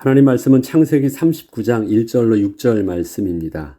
하나님 말씀은 창세기 39장 1절로 6절 말씀입니다.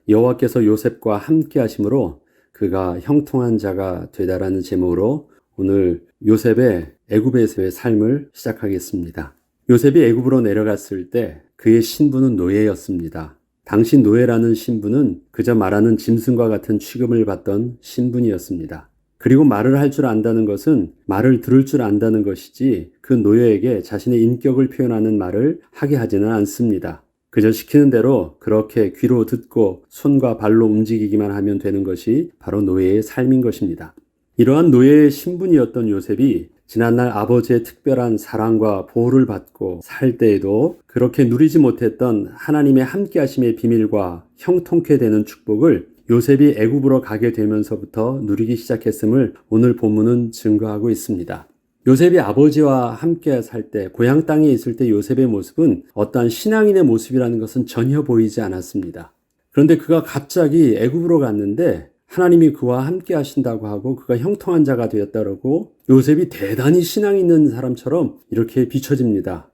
여호와께서 요셉과 함께 하심으로 그가 형통한 자가 되다라는 제목으로 오늘 요셉의 애굽에서의 삶을 시작하겠습니다. 요셉이 애굽으로 내려갔을 때 그의 신분은 노예였습니다. 당시 노예라는 신분은 그저 말하는 짐승과 같은 취급을 받던 신분이었습니다. 그리고 말을 할 줄 안다는 것은 말을 들을 줄 안다는 것이지 그 노예에게 자신의 인격을 표현하는 말을 하게 하지는 않습니다. 그저 시키는 대로 그렇게 귀로 듣고 손과 발로 움직이기만 하면 되는 것이 바로 노예의 삶인 것입니다. 이러한 노예의 신분이었던 요셉이 지난날 아버지의 특별한 사랑과 보호를 받고 살 때에도 그렇게 누리지 못했던 하나님의 함께하심의 비밀과 형통케 되는 축복을 요셉이 애굽으로 가게 되면서부터 누리기 시작했음을 오늘 본문은 증거하고 있습니다. 요셉이 아버지와 함께 살 때, 고향 땅에 있을 때 요셉의 모습은 어떠한 신앙인의 모습이라는 것은 전혀 보이지 않았습니다. 그런데 그가 갑자기 애굽으로 갔는데 하나님이 그와 함께 하신다고 하고 그가 형통한 자가 되었다고 요셉이 대단히 신앙 있는 사람처럼 이렇게 비춰집니다.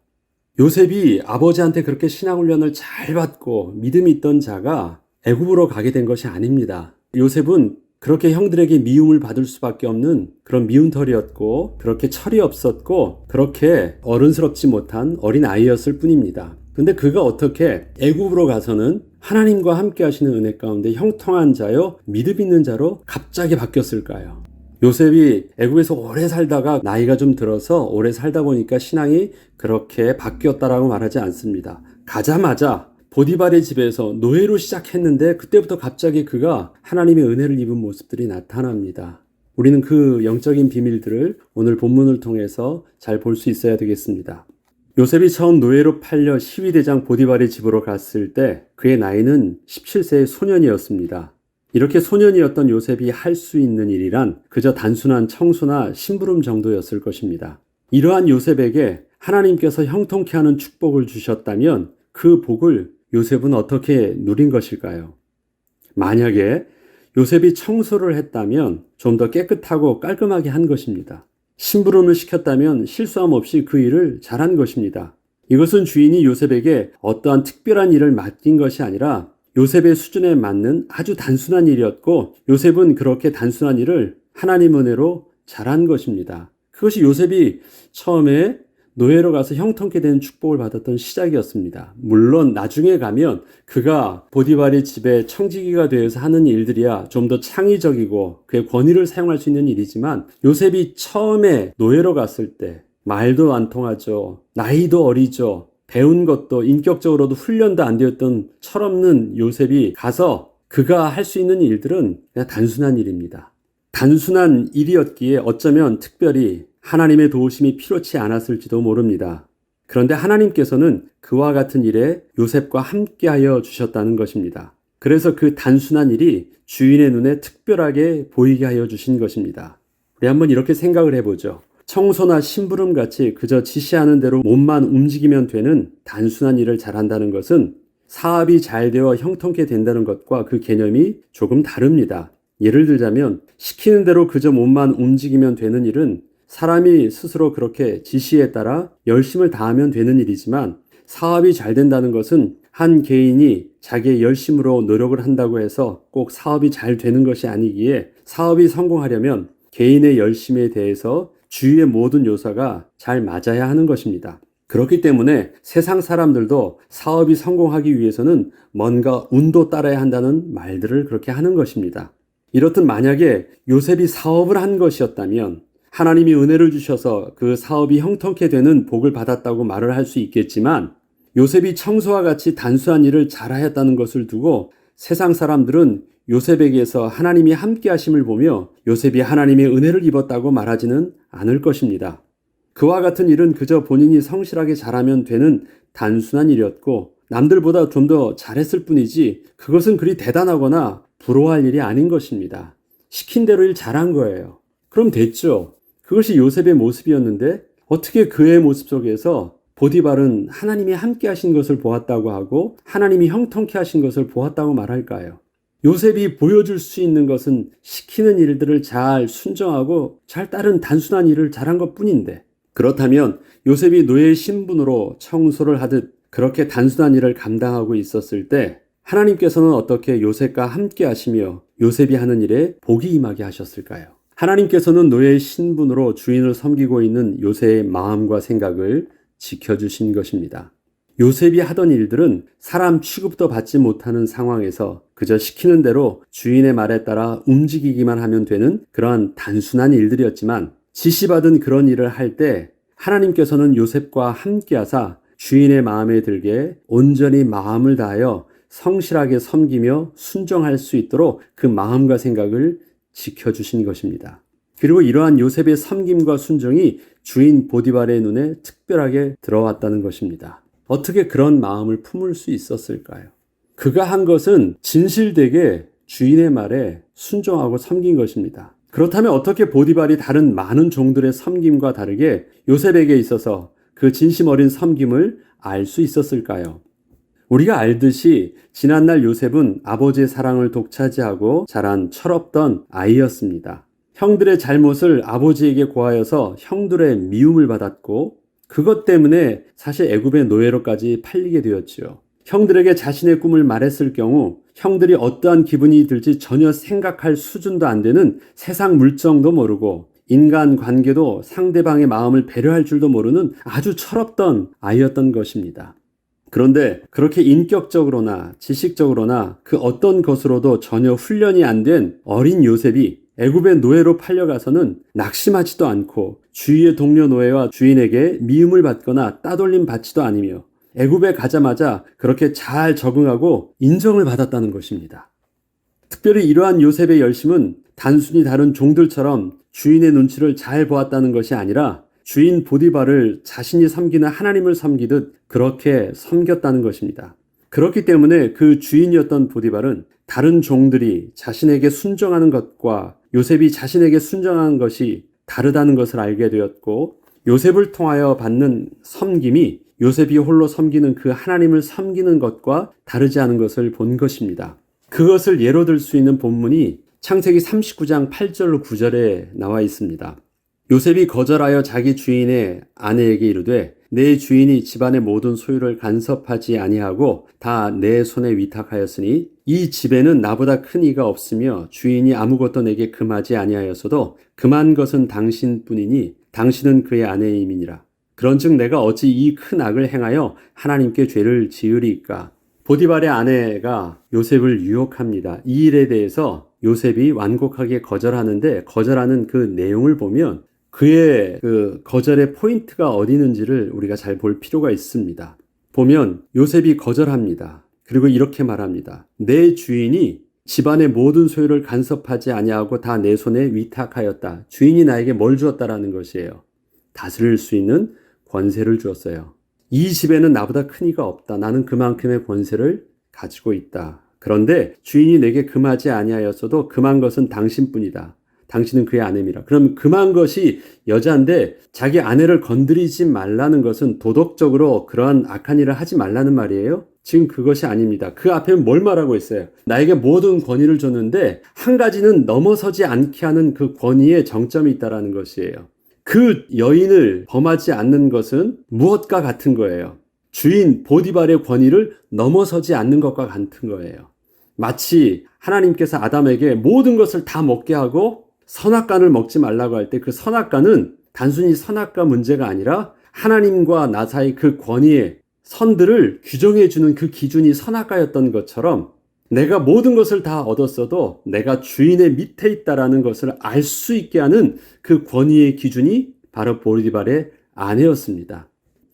요셉이 아버지한테 그렇게 신앙 훈련을 잘 받고 믿음이 있던 자가 애굽으로 가게 된 것이 아닙니다. 요셉은 그렇게 형들에게 미움을 받을 수밖에 없는 그런 미운털이었고 그렇게 철이 없었고 그렇게 어른스럽지 못한 어린 아이였을 뿐입니다. 근데 그가 어떻게 애굽으로 가서는 하나님과 함께 하시는 은혜 가운데 형통한 자요 믿음 있는 자로 갑자기 바뀌었을까요? 요셉이 애굽에서 오래 살다가 나이가 좀 들어서 오래 살다 보니까 신앙이 그렇게 바뀌었다라고 말하지 않습니다. 가자마자 보디발의 집에서 노예로 시작했는데 그때부터 갑자기 그가 하나님의 은혜를 입은 모습들이 나타납니다. 우리는 그 영적인 비밀들을 오늘 본문을 통해서 잘 볼 수 있어야 되겠습니다. 요셉이 처음 노예로 팔려 시위대장 보디발의 집으로 갔을 때 그의 나이는 17세의 소년이었습니다. 이렇게 소년이었던 요셉이 할 수 있는 일이란 그저 단순한 청소나 심부름 정도였을 것입니다. 이러한 요셉에게 하나님께서 형통케 하는 축복을 주셨다면 그 복을 요셉은 어떻게 누린 것일까요? 만약에 요셉이 청소를 했다면 좀 더 깨끗하고 깔끔하게 한 것입니다. 심부름을 시켰다면 실수함 없이 그 일을 잘한 것입니다. 이것은 주인이 요셉에게 어떠한 특별한 일을 맡긴 것이 아니라 요셉의 수준에 맞는 아주 단순한 일이었고 요셉은 그렇게 단순한 일을 하나님 은혜로 잘한 것입니다. 그것이 요셉이 처음에 노예로 가서 형통케 되는 축복을 받았던 시작이었습니다. 물론 나중에 가면 그가 보디발의 집에 청지기가 되어서 하는 일들이야 좀 더 창의적이고 그의 권위를 사용할 수 있는 일이지만 요셉이 처음에 노예로 갔을 때 말도 안 통하죠. 나이도 어리죠. 배운 것도 인격적으로도 훈련도 안 되었던 철없는 요셉이 가서 그가 할 수 있는 일들은 그냥 단순한 일입니다. 단순한 일이었기에 어쩌면 특별히 하나님의 도우심이 필요치 않았을지도 모릅니다. 그런데 하나님께서는 그와 같은 일에 요셉과 함께하여 주셨다는 것입니다. 그래서 그 단순한 일이 주인의 눈에 특별하게 보이게 하여 주신 것입니다. 우리 한번 이렇게 생각을 해보죠. 청소나 심부름 같이 그저 지시하는 대로 몸만 움직이면 되는 단순한 일을 잘한다는 것은 사업이 잘 되어 형통케 된다는 것과 그 개념이 조금 다릅니다. 예를 들자면 시키는 대로 그저 몸만 움직이면 되는 일은 사람이 스스로 그렇게 지시에 따라 열심을 다하면 되는 일이지만 사업이 잘 된다는 것은 한 개인이 자기의 열심으로 노력을 한다고 해서 꼭 사업이 잘 되는 것이 아니기에 사업이 성공하려면 개인의 열심에 대해서 주위의 모든 요소가 잘 맞아야 하는 것입니다. 그렇기 때문에 세상 사람들도 사업이 성공하기 위해서는 뭔가 운도 따라야 한다는 말들을 그렇게 하는 것입니다. 이렇듯 만약에 요셉이 사업을 한 것이었다면 하나님이 은혜를 주셔서 그 사업이 형통케 되는 복을 받았다고 말을 할 수 있겠지만 요셉이 청소와 같이 단순한 일을 잘하였다는 것을 두고 세상 사람들은 요셉에게서 하나님이 함께 하심을 보며 요셉이 하나님의 은혜를 입었다고 말하지는 않을 것입니다. 그와 같은 일은 그저 본인이 성실하게 잘하면 되는 단순한 일이었고 남들보다 좀 더 잘했을 뿐이지 그것은 그리 대단하거나 부러워할 일이 아닌 것입니다. 시킨 대로 일 잘한 거예요. 그럼 됐죠. 그것이 요셉의 모습이었는데 어떻게 그의 모습 속에서 보디발은 하나님이 함께 하신 것을 보았다고 하고 하나님이 형통케 하신 것을 보았다고 말할까요? 요셉이 보여줄 수 있는 것은 시키는 일들을 잘 순종하고 잘 따른 단순한 일을 잘한 것 뿐인데 그렇다면 요셉이 노예의 신분으로 청소를 하듯 그렇게 단순한 일을 감당하고 있었을 때 하나님께서는 어떻게 요셉과 함께 하시며 요셉이 하는 일에 복이 임하게 하셨을까요? 하나님께서는 노예의 신분으로 주인을 섬기고 있는 요셉의 마음과 생각을 지켜주신 것입니다. 요셉이 하던 일들은 사람 취급도 받지 못하는 상황에서 그저 시키는 대로 주인의 말에 따라 움직이기만 하면 되는 그러한 단순한 일들이었지만 지시받은 그런 일을 할 때 하나님께서는 요셉과 함께하사 주인의 마음에 들게 온전히 마음을 다하여 성실하게 섬기며 순종할 수 있도록 그 마음과 생각을 지켜주신 것입니다. 그리고 이러한 요셉의 섬김과 순종이 주인 보디발의 눈에 특별하게 들어왔다는 것입니다. 어떻게 그런 마음을 품을 수 있었을까요? 그가 한 것은 진실되게 주인의 말에 순종하고 섬긴 것입니다. 그렇다면 어떻게 보디발이 다른 많은 종들의 섬김과 다르게 요셉에게 있어서 그 진심 어린 섬김을 알 수 있었을까요? 우리가 알듯이 지난날 요셉은 아버지의 사랑을 독차지하고 자란 철없던 아이였습니다. 형들의 잘못을 아버지에게 고하여서 형들의 미움을 받았고 그것 때문에 사실 애굽의 노예로까지 팔리게 되었지요. 형들에게 자신의 꿈을 말했을 경우 형들이 어떠한 기분이 들지 전혀 생각할 수준도 안 되는 세상 물정도 모르고 인간 관계도 상대방의 마음을 배려할 줄도 모르는 아주 철없던 아이였던 것입니다. 그런데 그렇게 인격적으로나 지식적으로나 그 어떤 것으로도 전혀 훈련이 안 된 어린 요셉이 애굽의 노예로 팔려가서는 낙심하지도 않고 주위의 동료 노예와 주인에게 미움을 받거나 따돌림 받지도 않으며 애굽에 가자마자 그렇게 잘 적응하고 인정을 받았다는 것입니다. 특별히 이러한 요셉의 열심은 단순히 다른 종들처럼 주인의 눈치를 잘 보았다는 것이 아니라 주인 보디발을 자신이 섬기는 하나님을 섬기듯 그렇게 섬겼다는 것입니다. 그렇기 때문에 그 주인이었던 보디발은 다른 종들이 자신에게 순종하는 것과 요셉이 자신에게 순종하는 것이 다르다는 것을 알게 되었고 요셉을 통하여 받는 섬김이 요셉이 홀로 섬기는 그 하나님을 섬기는 것과 다르지 않은 것을 본 것입니다. 그것을 예로 들 수 있는 본문이 창세기 39장 8절로 9절에 나와 있습니다. 요셉이 거절하여 자기 주인의 아내에게 이르되 내 주인이 집안의 모든 소유를 간섭하지 아니하고 다 내 손에 위탁하였으니 이 집에는 나보다 큰 이가 없으며 주인이 아무것도 내게 금하지 아니하였어도 금한 것은 당신뿐이니 당신은 그의 아내임이니라. 그런즉 내가 어찌 이 큰 악을 행하여 하나님께 죄를 지으리까? 보디발의 아내가 요셉을 유혹합니다. 이 일에 대해서 요셉이 완곡하게 거절하는데 거절하는 그 내용을 보면 그의 그 거절의 포인트가 어디 있는지를 우리가 잘 볼 필요가 있습니다. 보면 요셉이 거절합니다. 그리고 이렇게 말합니다. 내 주인이 집안의 모든 소유를 간섭하지 아니하고 다 내 손에 위탁하였다. 주인이 나에게 뭘 주었다라는 것이에요. 다스릴 수 있는 권세를 주었어요. 이 집에는 나보다 큰 이가 없다. 나는 그만큼의 권세를 가지고 있다. 그런데 주인이 내게 금하지 아니하였어도 금한 것은 당신뿐이다. 당신은 그의 아내입니다. 그럼 금한 것이 여자인데 자기 아내를 건드리지 말라는 것은 도덕적으로 그러한 악한 일을 하지 말라는 말이에요? 지금 그것이 아닙니다. 그 앞에 뭘 말하고 있어요? 나에게 모든 권위를 줬는데 한 가지는 넘어서지 않게 하는 그 권위에 정점이 있다는 것이에요. 그 여인을 범하지 않는 것은 무엇과 같은 거예요? 주인 보디발의 권위를 넘어서지 않는 것과 같은 거예요. 마치 하나님께서 아담에게 모든 것을 다 먹게 하고 선악과를 먹지 말라고 할 때 그 선악과는 단순히 선악과 문제가 아니라 하나님과 나 사이 그 권위의 선들을 규정해 주는 그 기준이 선악과였던 것처럼 내가 모든 것을 다 얻었어도 내가 주인의 밑에 있다라는 것을 알 수 있게 하는 그 권위의 기준이 바로 보디발의 아내였습니다.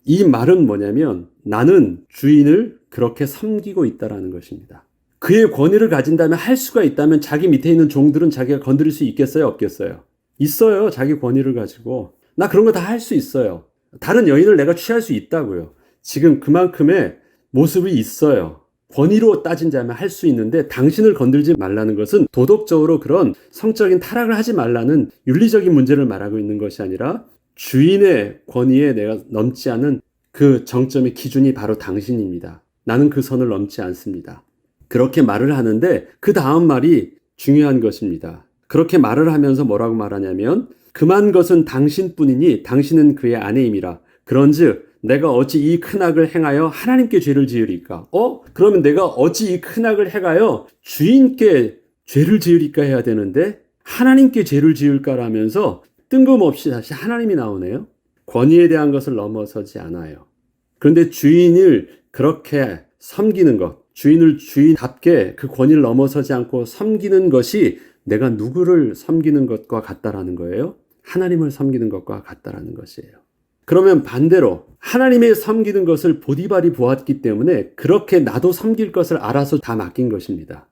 이 말은 뭐냐면 나는 주인을 그렇게 섬기고 있다라는 것입니다. 그의 권위를 가진다면 할 수가 있다면 자기 밑에 있는 종들은 자기가 건드릴 수 있겠어요? 없겠어요? 있어요. 자기 권위를 가지고. 나 그런 거 다 할 수 있어요. 다른 여인을 내가 취할 수 있다고요. 지금 그만큼의 모습이 있어요. 권위로 따진다면 할 수 있는데 당신을 건들지 말라는 것은 도덕적으로 그런 성적인 타락을 하지 말라는 윤리적인 문제를 말하고 있는 것이 아니라 주인의 권위에 내가 넘지 않은 그 정점의 기준이 바로 당신입니다. 나는 그 선을 넘지 않습니다. 그렇게 말을 하는데 그 다음 말이 중요한 것입니다. 그렇게 말을 하면서 뭐라고 말하냐면 금한 것은 당신뿐이니 당신은 그의 아내임이라. 그런즉 내가 어찌 이 큰 악을 행하여 하나님께 죄를 지으리까? 그러면 내가 어찌 이 큰 악을 행하여 주인께 죄를 지으리까 해야 되는데 하나님께 죄를 지을까라면서 뜬금없이 다시 하나님이 나오네요. 권위에 대한 것을 넘어서지 않아요. 그런데 주인을 그렇게 섬기는 것, 주인을 주인답게 그 권위를 넘어서지 않고 섬기는 것이 내가 누구를 섬기는 것과 같다라는 거예요. 하나님을 섬기는 것과 같다라는 것이에요. 그러면 반대로 하나님의 섬기는 것을 보디발이 보았기 때문에 그렇게 나도 섬길 것을 알아서 다 맡긴 것입니다.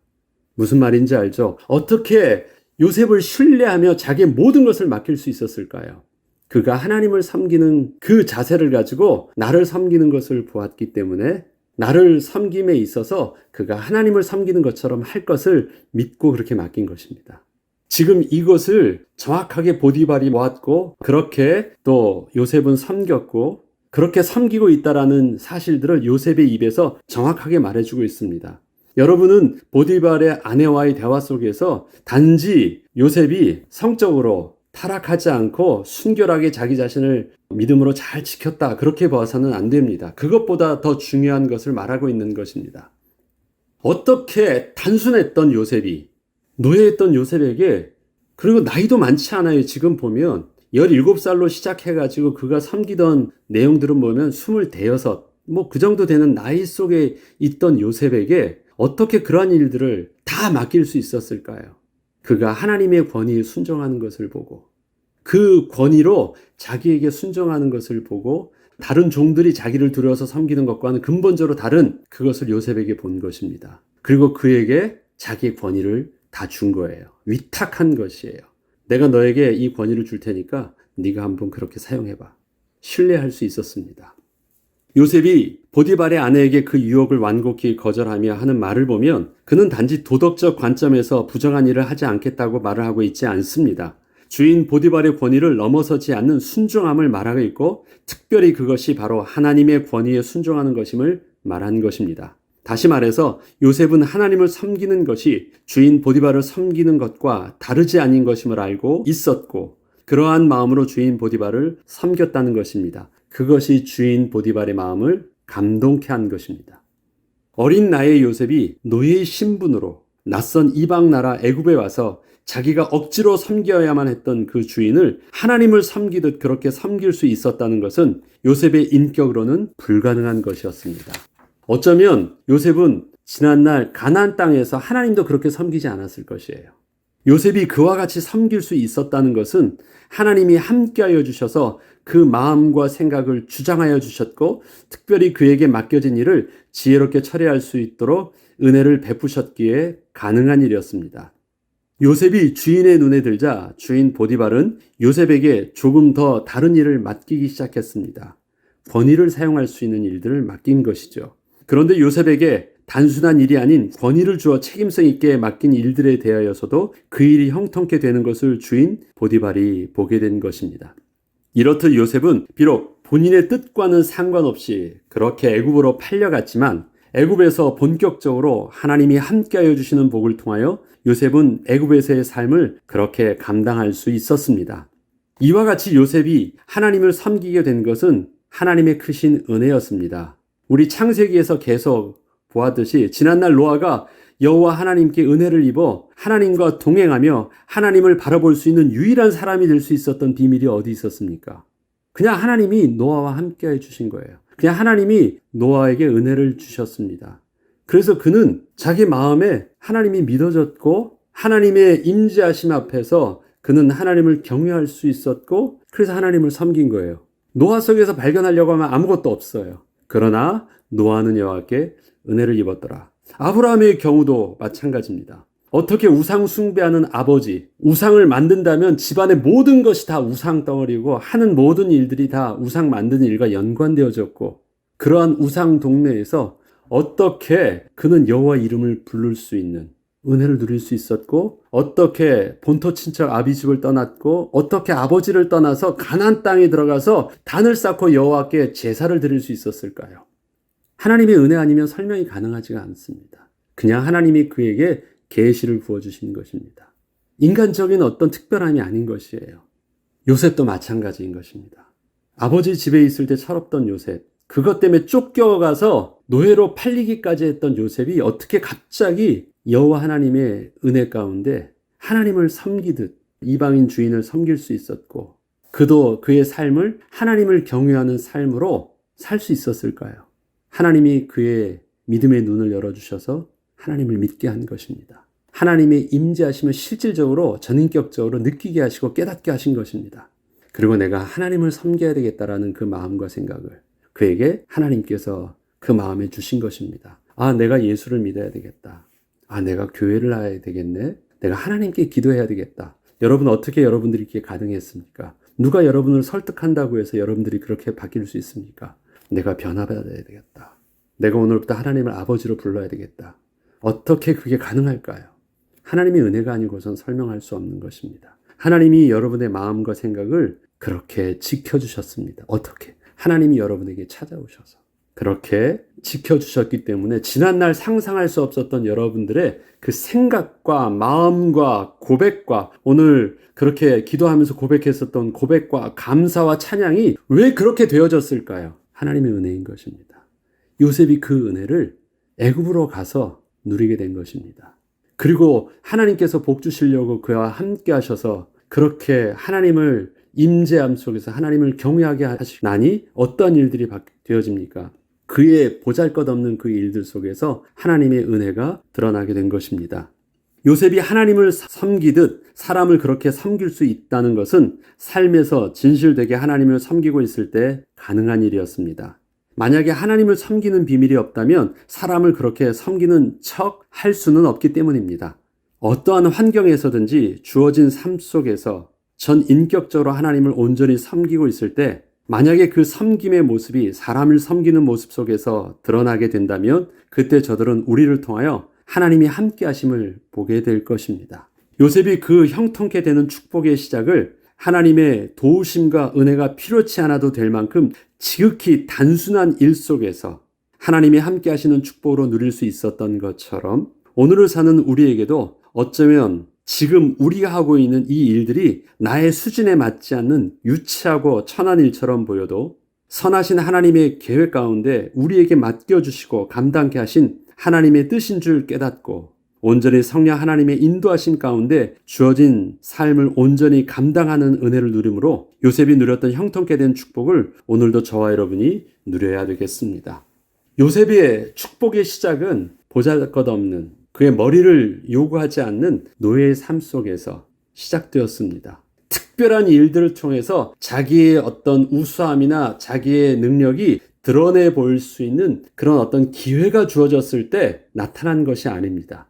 무슨 말인지 알죠? 어떻게 요셉을 신뢰하며 자기의 모든 것을 맡길 수 있었을까요? 그가 하나님을 섬기는 그 자세를 가지고 나를 섬기는 것을 보았기 때문에 나를 섬김에 있어서 그가 하나님을 섬기는 것처럼 할 것을 믿고 그렇게 맡긴 것입니다. 지금 이것을 정확하게 보디발이 보았고 그렇게 또 요셉은 섬겼고 그렇게 섬기고 있다라는 사실들을 요셉의 입에서 정확하게 말해주고 있습니다. 여러분은 보디발의 아내와의 대화 속에서 단지 요셉이 성적으로 타락하지 않고 순결하게 자기 자신을 믿음으로 잘 지켰다 그렇게 봐서는 안 됩니다. 그것보다 더 중요한 것을 말하고 있는 것입니다. 어떻게 단순했던 요셉이 노예했던 요셉에게 그리고 나이도 많지 않아요. 지금 보면 17살로 시작해가지고 그가 섬기던 내용들은 보면 26, 그 정도 되는 나이 속에 있던 요셉에게 어떻게 그러한 일들을 다 맡길 수 있었을까요? 그가 하나님의 권위에 순종하는 것을 보고 그 권위로 자기에게 순종하는 것을 보고 다른 종들이 자기를 두려워서 섬기는 것과는 근본적으로 다른 그것을 요셉에게 본 것입니다. 그리고 그에게 자기의 권위를 다 준 거예요. 위탁한 것이에요. 내가 너에게 이 권위를 줄 테니까 네가 한번 그렇게 사용해봐. 신뢰할 수 있었습니다. 요셉이 보디발의 아내에게 그 유혹을 완곡히 거절하며 하는 말을 보면 그는 단지 도덕적 관점에서 부정한 일을 하지 않겠다고 말을 하고 있지 않습니다. 주인 보디발의 권위를 넘어서지 않는 순종함을 말하고 있고 특별히 그것이 바로 하나님의 권위에 순종하는 것임을 말한 것입니다. 다시 말해서 요셉은 하나님을 섬기는 것이 주인 보디발을 섬기는 것과 다르지 아닌 것임을 알고 있었고 그러한 마음으로 주인 보디발을 섬겼다는 것입니다. 그것이 주인 보디발의 마음을 감동케 한 것입니다. 어린 나이의 요셉이 노예의 신분으로 낯선 이방 나라 애굽에 와서 자기가 억지로 섬겨야만 했던 그 주인을 하나님을 섬기듯 그렇게 섬길 수 있었다는 것은 요셉의 인격으로는 불가능한 것이었습니다. 어쩌면 요셉은 지난날 가나안 땅에서 하나님도 그렇게 섬기지 않았을 것이에요. 요셉이 그와 같이 섬길 수 있었다는 것은 하나님이 함께하여 주셔서 그 마음과 생각을 주장하여 주셨고 특별히 그에게 맡겨진 일을 지혜롭게 처리할 수 있도록 은혜를 베푸셨기에 가능한 일이었습니다. 요셉이 주인의 눈에 들자 주인 보디발은 요셉에게 조금 더 다른 일을 맡기기 시작했습니다. 권위를 사용할 수 있는 일들을 맡긴 것이죠. 그런데 요셉에게 단순한 일이 아닌 권위를 주어 책임성 있게 맡긴 일들에 대하여서도 그 일이 형통케 되는 것을 주인 보디발이 보게 된 것입니다. 이렇듯 요셉은 비록 본인의 뜻과는 상관없이 그렇게 애굽으로 팔려갔지만 애굽에서 본격적으로 하나님이 함께하여 주시는 복을 통하여 요셉은 애굽에서의 삶을 그렇게 감당할 수 있었습니다. 이와 같이 요셉이 하나님을 섬기게 된 것은 하나님의 크신 은혜였습니다. 우리 창세기에서 계속 보았듯이 지난날 노아가 여호와 하나님께 은혜를 입어 하나님과 동행하며 하나님을 바라볼 수 있는 유일한 사람이 될 수 있었던 비밀이 어디 있었습니까? 그냥 하나님이 노아와 함께 해주신 거예요. 그냥 하나님이 노아에게 은혜를 주셨습니다. 그래서 그는 자기 마음에 하나님이 믿어졌고 하나님의 임재하심 앞에서 그는 하나님을 경외할 수 있었고 그래서 하나님을 섬긴 거예요. 노아 속에서 발견하려고 하면 아무것도 없어요. 그러나 노아는 여호와께 은혜를 입었더라. 아브라함의 경우도 마찬가지입니다. 어떻게 우상 숭배하는 아버지, 우상을 만든다면 집안의 모든 것이 다 우상 덩어리고 하는 모든 일들이 다 우상 만드는 일과 연관되어졌고 그러한 우상 동네에서 어떻게 그는 여호와 이름을 부를 수 있는 은혜를 누릴 수 있었고 어떻게 본토 친척 아비집을 떠났고 어떻게 아버지를 떠나서 가나안 땅에 들어가서 단을 쌓고 여호와께 제사를 드릴 수 있었을까요? 하나님의 은혜 아니면 설명이 가능하지가 않습니다. 그냥 하나님이 그에게 계시를 부어주신 것입니다. 인간적인 어떤 특별함이 아닌 것이에요. 요셉도 마찬가지인 것입니다. 아버지 집에 있을 때 철없던 요셉, 그것 때문에 쫓겨가서 노예로 팔리기까지 했던 요셉이 어떻게 갑자기 여호와 하나님의 은혜 가운데 하나님을 섬기듯 이방인 주인을 섬길 수 있었고, 그도 그의 삶을 하나님을 경외하는 삶으로 살 수 있었을까요? 하나님이 그의 믿음의 눈을 열어주셔서 하나님을 믿게 한 것입니다. 하나님의 임재하심을 실질적으로 전인격적으로 느끼게 하시고 깨닫게 하신 것입니다. 그리고 내가 하나님을 섬겨야 되겠다라는 그 마음과 생각을 그에게 하나님께서 그 마음에 주신 것입니다. 아, 내가 예수를 믿어야 되겠다. 아, 내가 교회를 나야 되겠네. 내가 하나님께 기도해야 되겠다. 여러분, 어떻게 여러분들이 이렇게 가능했습니까? 누가 여러분을 설득한다고 해서 여러분들이 그렇게 바뀔 수 있습니까? 내가 변화받아야 되겠다. 내가 오늘부터 하나님을 아버지로 불러야 되겠다. 어떻게 그게 가능할까요? 하나님의 은혜가 아니고선 설명할 수 없는 것입니다. 하나님이 여러분의 마음과 생각을 그렇게 지켜주셨습니다. 어떻게? 하나님이 여러분에게 찾아오셔서 그렇게 지켜주셨기 때문에 지난날 상상할 수 없었던 여러분들의 그 생각과 마음과 고백과 오늘 그렇게 기도하면서 고백했었던 고백과 감사와 찬양이 왜 그렇게 되어졌을까요? 하나님의 은혜인 것입니다. 요셉이 그 은혜를 애굽으로 가서 누리게 된 것입니다. 그리고 하나님께서 복 주시려고 그와 함께 하셔서 그렇게 하나님을 임재함 속에서 하나님을 경외하게 하시나니 어떤 일들이 되어집니까? 그의 보잘것없는 그 일들 속에서 하나님의 은혜가 드러나게 된 것입니다. 요셉이 하나님을 섬기듯 사람을 그렇게 섬길 수 있다는 것은 삶에서 진실되게 하나님을 섬기고 있을 때 가능한 일이었습니다. 만약에 하나님을 섬기는 비밀이 없다면 사람을 그렇게 섬기는 척 할 수는 없기 때문입니다. 어떠한 환경에서든지 주어진 삶 속에서 전 인격적으로 하나님을 온전히 섬기고 있을 때 만약에 그 섬김의 모습이 사람을 섬기는 모습 속에서 드러나게 된다면 그때 저들은 우리를 통하여 하나님이 함께 하심을 보게 될 것입니다. 요셉이 그 형통케 되는 축복의 시작을 하나님의 도우심과 은혜가 필요치 않아도 될 만큼 지극히 단순한 일 속에서 하나님이 함께 하시는 축복으로 누릴 수 있었던 것처럼 오늘을 사는 우리에게도 어쩌면 지금 우리가 하고 있는 이 일들이 나의 수준에 맞지 않는 유치하고 천한 일처럼 보여도 선하신 하나님의 계획 가운데 우리에게 맡겨주시고 감당케 하신 하나님의 뜻인 줄 깨닫고 온전히 성령 하나님의 인도하심 가운데 주어진 삶을 온전히 감당하는 은혜를 누림으로 요셉이 누렸던 형통케 된 축복을 오늘도 저와 여러분이 누려야 되겠습니다. 요셉의 축복의 시작은 보잘것없는 그의 머리를 요구하지 않는 노예의 삶 속에서 시작되었습니다. 특별한 일들을 통해서 자기의 어떤 우수함이나 자기의 능력이 드러내 보일 수 있는 그런 어떤 기회가 주어졌을 때 나타난 것이 아닙니다.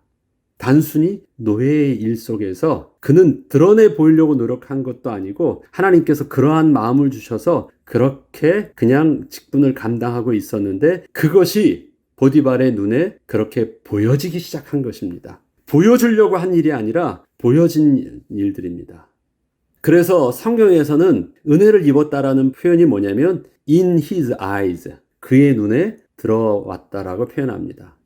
단순히 노예의 일 속에서 그는 드러내 보이려고 노력한 것도 아니고 하나님께서 그러한 마음을 주셔서 그렇게 그냥 직분을 감당하고 있었는데 그것이 보디발의 눈에 그렇게 보여지기 시작한 것입니다. 보여주려고 한 일이 아니라 보여진 일들입니다. 그래서 성경에서는 은혜를 입었다라는 표현이 뭐냐면 in his eyes, 그의 눈에 들어왔다라고 표현합니다.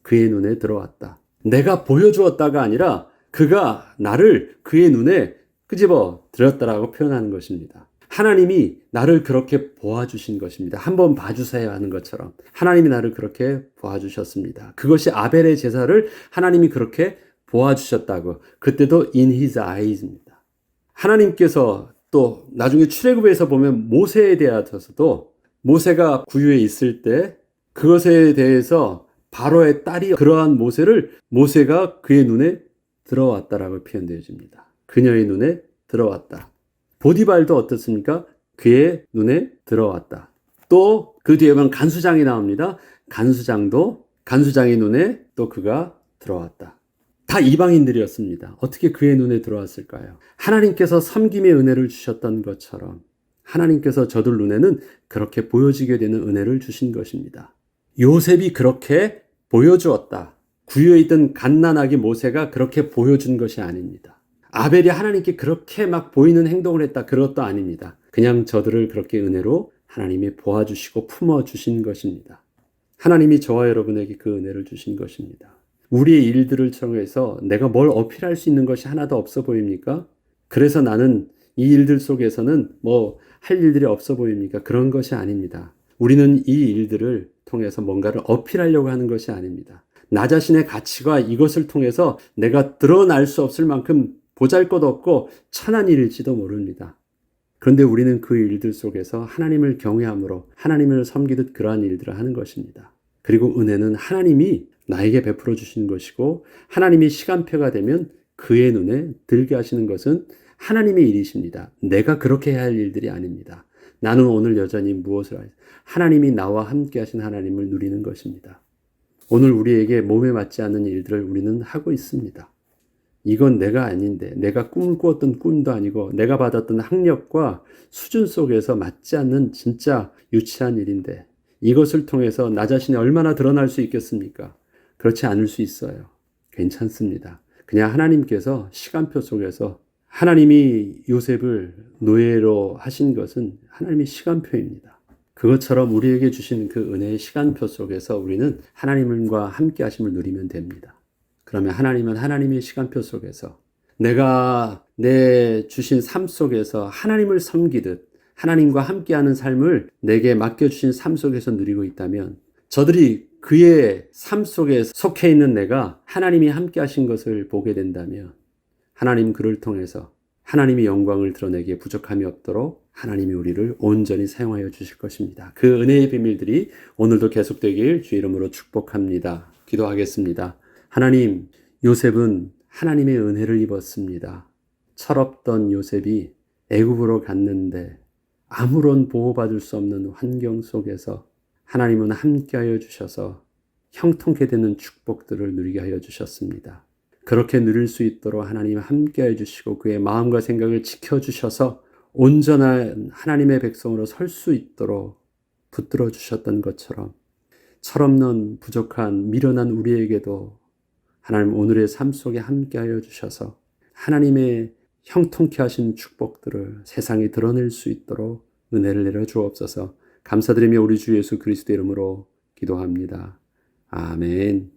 그의 눈에 들어왔다. 내가 보여주었다가 아니라 그가 나를 그의 눈에 끄집어 들였다라고 표현하는 것입니다. 하나님이 나를 그렇게 보아주신 것입니다. 한번 봐주세요 하는 것처럼 하나님이 나를 그렇게 보아주셨습니다. 그것이 아벨의 제사를 하나님이 그렇게 보아주셨다고. 그때도 in his eyes입니다. 하나님께서 또 나중에 출애굽에서 보면 모세에 대해서도 모세가 구유에 있을 때 그것에 대해서 바로의 딸이 그러한 모세가 그의 눈에 들어왔다라고 표현되어집니다. 그녀의 눈에 들어왔다. 보디발도 어떻습니까? 그의 눈에 들어왔다. 또 그 뒤에 보면 간수장이 나옵니다. 간수장의 눈에 또 그가 들어왔다. 다 이방인들이었습니다. 어떻게 그의 눈에 들어왔을까요? 하나님께서 섬김의 은혜를 주셨던 것처럼 하나님께서 저들 눈에는 그렇게 보여지게 되는 은혜를 주신 것입니다. 요셉이 그렇게 보여주었다. 구유에 있던 갓난아기 모세가 그렇게 보여준 것이 아닙니다. 아벨이 하나님께 그렇게 막 보이는 행동을 했다. 그것도 아닙니다. 그냥 저들을 그렇게 은혜로 하나님이 보아주시고 품어주신 것입니다. 하나님이 저와 여러분에게 그 은혜를 주신 것입니다. 우리의 일들을 통해서 내가 뭘 어필할 수 있는 것이 하나도 없어 보입니까? 그래서 나는 이 일들 속에서는 뭐 할 일들이 없어 보입니까? 그런 것이 아닙니다. 우리는 이 일들을 통해서 뭔가를 어필하려고 하는 것이 아닙니다. 나 자신의 가치가 이것을 통해서 내가 드러날 수 없을 만큼 보잘것없고 천한 일일지도 모릅니다. 그런데 우리는 그 일들 속에서 하나님을 경외함으로 하나님을 섬기듯 그러한 일들을 하는 것입니다. 그리고 은혜는 하나님이 나에게 베풀어 주시는 것이고 하나님이 시간표가 되면 그의 눈에 들게 하시는 것은 하나님의 일이십니다. 내가 그렇게 해야 할 일들이 아닙니다. 나는 오늘 여전히 무엇을 하지? 하나님이 나와 함께 하신 하나님을 누리는 것입니다. 오늘 우리에게 몸에 맞지 않는 일들을 우리는 하고 있습니다. 이건 내가 아닌데, 내가 꿈꾸었던 꿈도 아니고 내가 받았던 학력과 수준 속에서 맞지 않는 진짜 유치한 일인데 이것을 통해서 나 자신이 얼마나 드러날 수 있겠습니까? 그렇지 않을 수 있어요. 괜찮습니다. 그냥 하나님께서 시간표 속에서 하나님이 요셉을 노예로 하신 것은 하나님의 시간표입니다. 그것처럼 우리에게 주신 그 은혜의 시간표 속에서 우리는 하나님과 함께 하심을 누리면 됩니다. 그러면 하나님은 하나님의 시간표 속에서 내가 내 주신 삶 속에서 하나님을 섬기듯 하나님과 함께하는 삶을 내게 맡겨주신 삶 속에서 누리고 있다면 저들이 그의 삶 속에 속해 있는 내가 하나님이 함께 하신 것을 보게 된다면 하나님 그를 통해서 하나님의 영광을 드러내기에 부족함이 없도록 하나님이 우리를 온전히 사용하여 주실 것입니다. 그 은혜의 비밀들이 오늘도 계속되길 주 이름으로 축복합니다. 기도하겠습니다. 하나님, 요셉은 하나님의 은혜를 입었습니다. 철없던 요셉이 애굽으로 갔는데 아무런 보호받을 수 없는 환경 속에서 하나님은 함께하여 주셔서 형통케 되는 축복들을 누리게 하여 주셨습니다. 그렇게 누릴 수 있도록 하나님 함께해 주시고 그의 마음과 생각을 지켜주셔서 온전한 하나님의 백성으로 설 수 있도록 붙들어 주셨던 것처럼 철없는 부족한 미련한 우리에게도 하나님 오늘의 삶 속에 함께하여 주셔서 하나님의 형통케 하신 축복들을 세상에 드러낼 수 있도록 은혜를 내려 주옵소서. 감사드리며 우리 주 예수 그리스도 이름으로 기도합니다. 아멘.